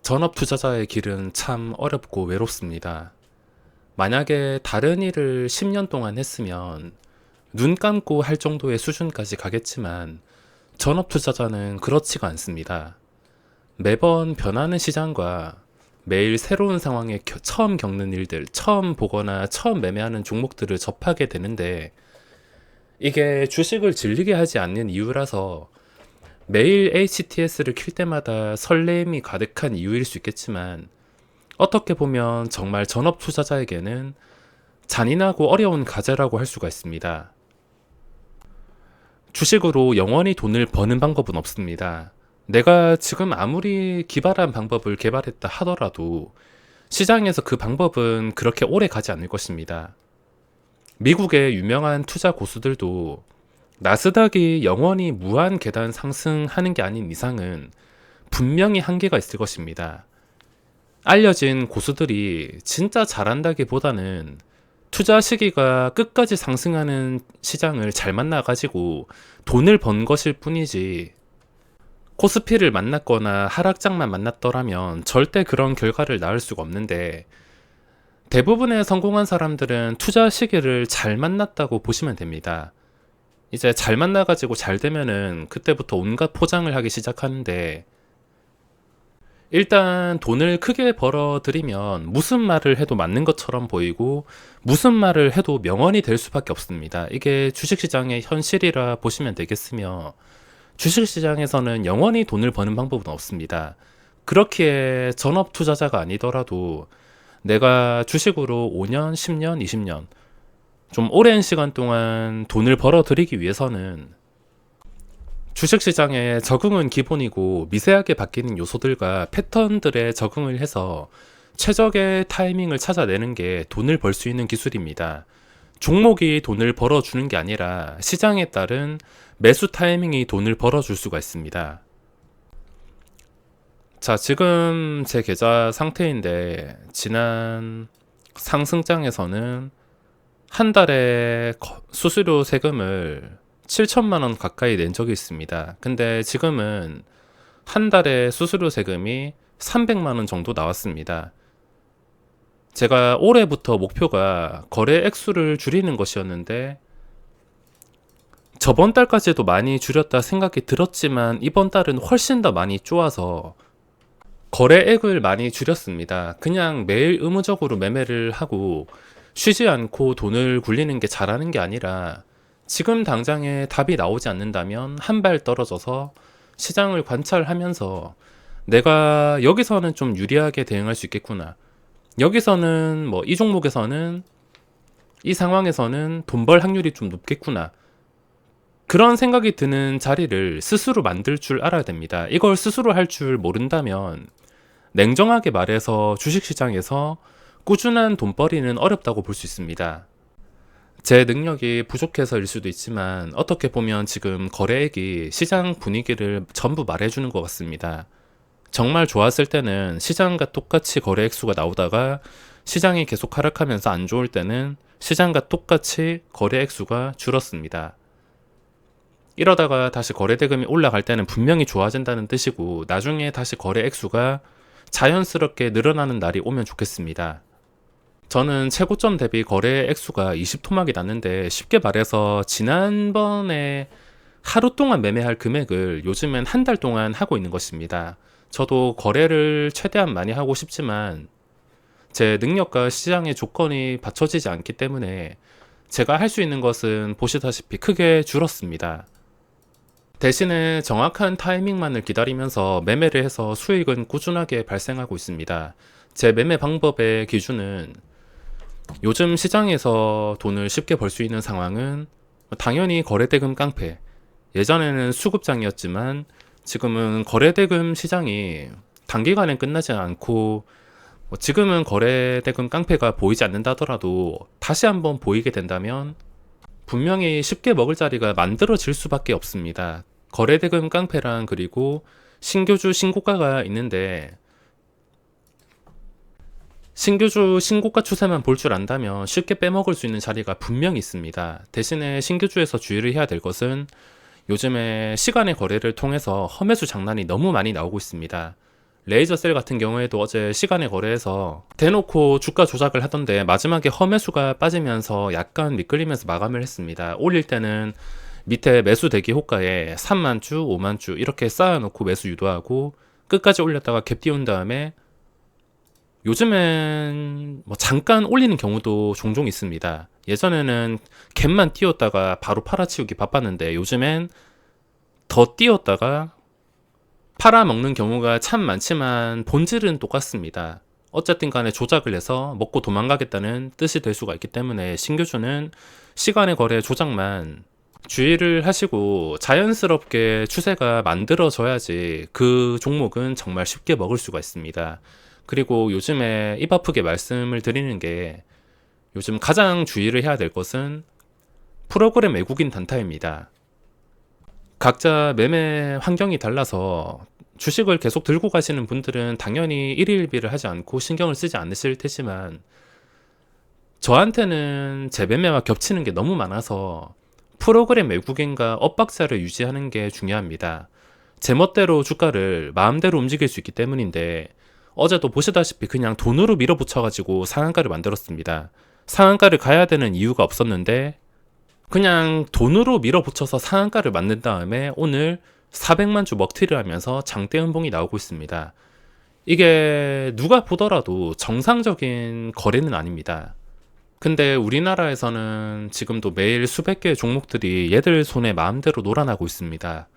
전업 투자자의 길은 참 어렵고 외롭습니다. 만약에 다른 일을 10년 동안 했으면 눈 감고 할 정도의 수준까지 가겠지만 전업 투자자는 그렇지가 않습니다. 매번 변하는 시장과 매일 새로운 상황에 처음 겪는 일들, 처음 보거나 처음 매매하는 종목들을 접하게 되는데 이게 주식을 질리게 하지 않는 이유라서 매일 HTS를 킬 때마다 설렘이 가득한 이유일 수 있겠지만 어떻게 보면 정말 전업 투자자에게는 잔인하고 어려운 과제라고 할 수가 있습니다. 주식으로 영원히 돈을 버는 방법은 없습니다. 내가 지금 아무리 기발한 방법을 개발했다 하더라도 시장에서 그 방법은 그렇게 오래 가지 않을 것입니다. 미국의 유명한 투자 고수들도 나스닥이 영원히 무한 계단 상승하는 게 아닌 이상은 분명히 한계가 있을 것입니다. 알려진 고수들이 진짜 잘한다기보다는 투자 시기가 끝까지 상승하는 시장을 잘 만나가지고 돈을 번 것일 뿐이지 코스피를 만났거나 하락장만 만났더라면 절대 그런 결과를 낳을 수가 없는데 대부분의 성공한 사람들은 투자 시기를 잘 만났다고 보시면 됩니다. 이제 잘 만나가지고 잘 되면은 그때부터 온갖 포장을 하기 시작하는데 일단 돈을 크게 벌어들이면 무슨 말을 해도 맞는 것처럼 보이고 무슨 말을 해도 명언이 될 수밖에 없습니다. 이게 주식시장의 현실이라 보시면 되겠으며 주식시장에서는 영원히 돈을 버는 방법은 없습니다. 그렇기에 전업 투자자가 아니더라도 내가 주식으로 5년, 10년, 20년 좀 오랜 시간 동안 돈을 벌어들이기 위해서는 주식시장에 적응은 기본이고 미세하게 바뀌는 요소들과 패턴들에 적응을 해서 최적의 타이밍을 찾아내는 게 돈을 벌 수 있는 기술입니다. 종목이 돈을 벌어주는 게 아니라 시장에 따른 매수 타이밍이 돈을 벌어줄 수가 있습니다. 자, 지금 제 계좌 상태인데 지난 상승장에서는 한 달에 수수료 세금을 7천만 원 가까이 낸 적이 있습니다. 근데 지금은 한 달에 수수료 세금이 300만 원 정도 나왔습니다. 제가 올해부터 목표가 거래 액수를 줄이는 것이었는데 저번 달까지도 많이 줄였다 생각이 들었지만 이번 달은 훨씬 더 많이 쪼아서 거래액을 많이 줄였습니다. 그냥 매일 의무적으로 매매를 하고 쉬지 않고 돈을 굴리는 게 잘하는 게 아니라 지금 당장에 답이 나오지 않는다면 한 발 떨어져서 시장을 관찰하면서 내가 여기서는 좀 유리하게 대응할 수 있겠구나. 여기서는 뭐 이 종목에서는 이 상황에서는 돈 벌 확률이 좀 높겠구나. 그런 생각이 드는 자리를 스스로 만들 줄 알아야 됩니다. 이걸 스스로 할 줄 모른다면 냉정하게 말해서 주식시장에서 꾸준한 돈벌이는 어렵다고 볼 수 있습니다. 제 능력이 부족해서일 수도 있지만 어떻게 보면 지금 거래액이 시장 분위기를 전부 말해주는 것 같습니다. 정말 좋았을 때는 시장과 똑같이 거래 액수가 나오다가 시장이 계속 하락하면서 안 좋을 때는 시장과 똑같이 거래 액수가 줄었습니다. 이러다가 다시 거래 대금이 올라갈 때는 분명히 좋아진다는 뜻이고 나중에 다시 거래 액수가 자연스럽게 늘어나는 날이 오면 좋겠습니다. 저는 최고점 대비 거래 액수가 20토막이 났는데 쉽게 말해서 지난번에 하루 동안 매매할 금액을 요즘엔 한 달 동안 하고 있는 것입니다. 저도 거래를 최대한 많이 하고 싶지만 제 능력과 시장의 조건이 받쳐지지 않기 때문에 제가 할 수 있는 것은 보시다시피 크게 줄었습니다. 대신에 정확한 타이밍만을 기다리면서 매매를 해서 수익은 꾸준하게 발생하고 있습니다. 제 매매 방법의 기준은 요즘 시장에서 돈을 쉽게 벌 수 있는 상황은 당연히 거래대금 깡패, 예전에는 수급장이었지만 지금은 거래대금 시장이 단기간에 끝나지 않고 지금은 거래대금 깡패가 보이지 않는다더라도 다시 한번 보이게 된다면 분명히 쉽게 먹을 자리가 만들어질 수밖에 없습니다. 거래대금 깡패랑 그리고 신규주 신고가가 있는데 신규주 신고가 추세만 볼 줄 안다면 쉽게 빼먹을 수 있는 자리가 분명히 있습니다. 대신에 신규주에서 주의를 해야 될 것은 요즘에 시간의 거래를 통해서 험매수 장난이 너무 많이 나오고 있습니다. 레이저셀 같은 경우에도 어제 시간에 거래해서 대놓고 주가 조작을 하던데 마지막에 허매수가 빠지면서 약간 미끌리면서 마감을 했습니다. 올릴 때는 밑에 매수 대기 호가에 3만 주, 5만 주 이렇게 쌓아놓고 매수 유도하고 끝까지 올렸다가 갭 띄운 다음에 요즘엔 뭐 잠깐 올리는 경우도 종종 있습니다. 예전에는 갭만 띄웠다가 바로 팔아치우기 바빴는데 요즘엔 더 띄웠다가 팔아먹는 경우가 참 많지만 본질은 똑같습니다. 어쨌든 간에 조작을 해서 먹고 도망가겠다는 뜻이 될 수가 있기 때문에 신규주는 시간의 거래 조작만 주의를 하시고 자연스럽게 추세가 만들어져야지 그 종목은 정말 쉽게 먹을 수가 있습니다. 그리고 요즘에 입 아프게 말씀을 드리는 게 요즘 가장 주의를 해야 될 것은 프로그램 외국인 단타입니다. 각자 매매 환경이 달라서 주식을 계속 들고 가시는 분들은 당연히 일일비를 하지 않고 신경을 쓰지 않으실 테지만 저한테는 재매매와 겹치는 게 너무 많아서 프로그램 외국인과 엇박자를 유지하는 게 중요합니다. 제멋대로 주가를 마음대로 움직일 수 있기 때문인데 어제도 보시다시피 그냥 돈으로 밀어붙여가지고 상한가를 만들었습니다. 상한가를 가야 되는 이유가 없었는데 그냥 돈으로 밀어붙여서 상한가를 만든 다음에 오늘 400만 주 먹튀를 하면서 장대 음봉이 나오고 있습니다. 이게 누가 보더라도 정상적인 거래는 아닙니다. 근데 우리나라에서는 지금도 매일 수백 개의 종목들이 얘들 손에 마음대로 놀아나고 있습니다.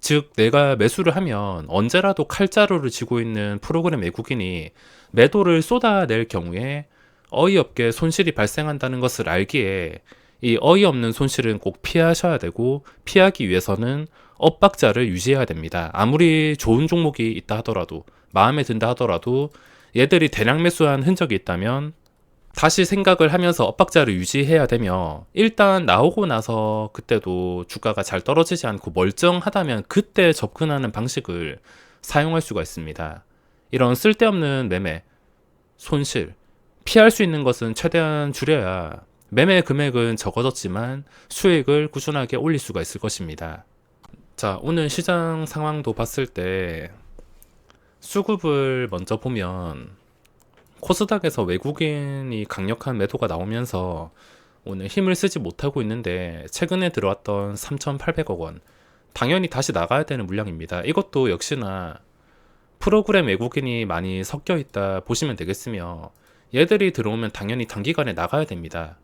즉 내가 매수를 하면 언제라도 칼자루를 쥐고 있는 프로그램 외국인이 매도를 쏟아낼 경우에 어이없게 손실이 발생한다는 것을 알기에 이 어이없는 손실은 꼭 피하셔야 되고 피하기 위해서는 엇박자를 유지해야 됩니다. 아무리 좋은 종목이 있다 하더라도 마음에 든다 하더라도 얘들이 대량 매수한 흔적이 있다면 다시 생각을 하면서 엇박자를 유지해야 되며 일단 나오고 나서 그때도 주가가 잘 떨어지지 않고 멀쩡하다면 그때 접근하는 방식을 사용할 수가 있습니다. 이런 쓸데없는 매매, 손실, 피할 수 있는 것은 최대한 줄여야 매매 금액은 적어졌지만 수익을 꾸준하게 올릴 수가 있을 것입니다. 자, 오늘 시장 상황도 봤을 때 수급을 먼저 보면 코스닥에서 외국인이 강력한 매도가 나오면서 오늘 힘을 쓰지 못하고 있는데 최근에 들어왔던 3,800억 원 당연히 다시 나가야 되는 물량입니다. 이것도 역시나 프로그램 외국인이 많이 섞여 있다 보시면 되겠으며 얘들이 들어오면 당연히 단기간에 나가야 됩니다.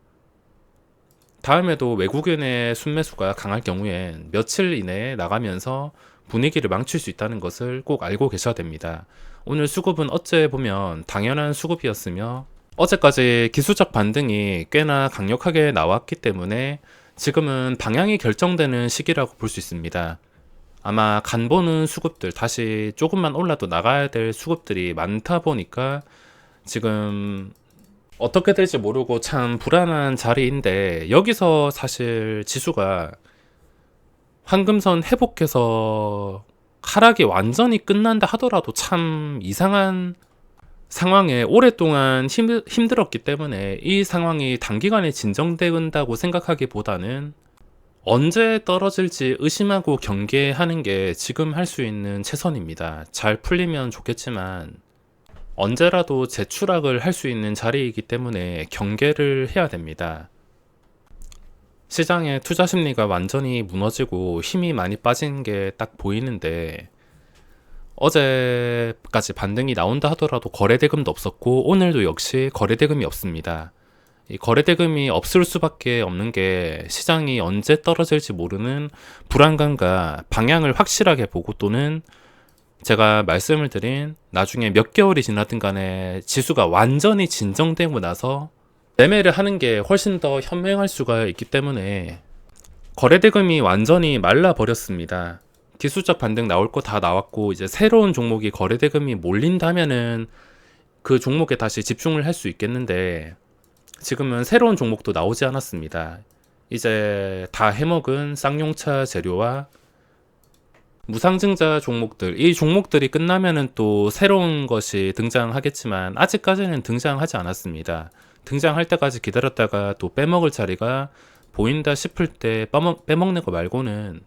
다음에도 외국인의 순매수가 강할 경우엔 며칠 이내에 나가면서 분위기를 망칠 수 있다는 것을 꼭 알고 계셔야 됩니다. 오늘 수급은 어째 보면 당연한 수급이었으며 어제까지 기술적 반등이 꽤나 강력하게 나왔기 때문에 지금은 방향이 결정되는 시기라고 볼 수 있습니다. 아마 간 보는 수급들 다시 조금만 올라도 나가야 될 수급들이 많다 보니까 지금 어떻게 될지 모르고 참 불안한 자리인데 여기서 사실 지수가 황금선 회복해서 하락이 완전히 끝난다 하더라도 참 이상한 상황에 오랫동안 힘들었기 때문에 이 상황이 단기간에 진정된다고 생각하기보다는 언제 떨어질지 의심하고 경계하는 게 지금 할 수 있는 최선입니다. 잘 풀리면 좋겠지만 언제라도 재추락을 할 수 있는 자리이기 때문에 경계를 해야 됩니다. 시장의 투자 심리가 완전히 무너지고 힘이 많이 빠진 게 딱 보이는데 어제까지 반등이 나온다 하더라도 거래대금도 없었고 오늘도 역시 거래대금이 없습니다. 이 거래대금이 없을 수밖에 없는 게 시장이 언제 떨어질지 모르는 불안감과 방향을 확실하게 보고 또는 제가 말씀을 드린 나중에 몇 개월이 지나든 간에 지수가 완전히 진정되고 나서 매매를 하는 게 훨씬 더 현명할 수가 있기 때문에 거래대금이 완전히 말라버렸습니다. 기술적 반등 나올 거 다 나왔고 이제 새로운 종목이 거래대금이 몰린다면은 그 종목에 다시 집중을 할 수 있겠는데 지금은 새로운 종목도 나오지 않았습니다. 이제 다 해먹은 쌍용차 재료와 무상증자 종목들, 이 종목들이 끝나면은 또 새로운 것이 등장하겠지만 아직까지는 등장하지 않았습니다. 등장할 때까지 기다렸다가 또 빼먹을 자리가 보인다 싶을 때 빼먹는 거 말고는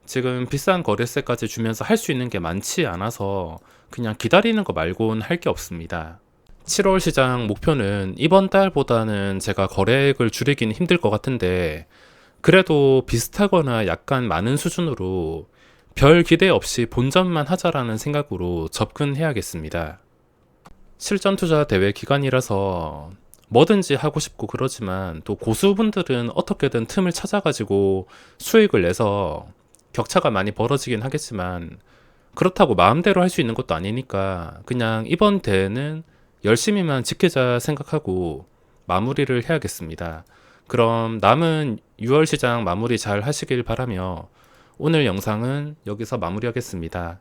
지금 비싼 거래세까지 주면서 할 수 있는 게 많지 않아서 그냥 기다리는 거 말고는 할 게 없습니다. 7월 시장 목표는 이번 달보다는 제가 거래액을 줄이기는 힘들 것 같은데 그래도 비슷하거나 약간 많은 수준으로 별 기대 없이 본전만 하자라는 생각으로 접근해야겠습니다. 실전 투자 대회 기간이라서 뭐든지 하고 싶고 그러지만 또 고수분들은 어떻게든 틈을 찾아가지고 수익을 내서 격차가 많이 벌어지긴 하겠지만 그렇다고 마음대로 할 수 있는 것도 아니니까 그냥 이번 대회는 열심히만 지키자 생각하고 마무리를 해야겠습니다. 그럼 남은 6월 시장 마무리 잘 하시길 바라며 오늘 영상은 여기서 마무리하겠습니다.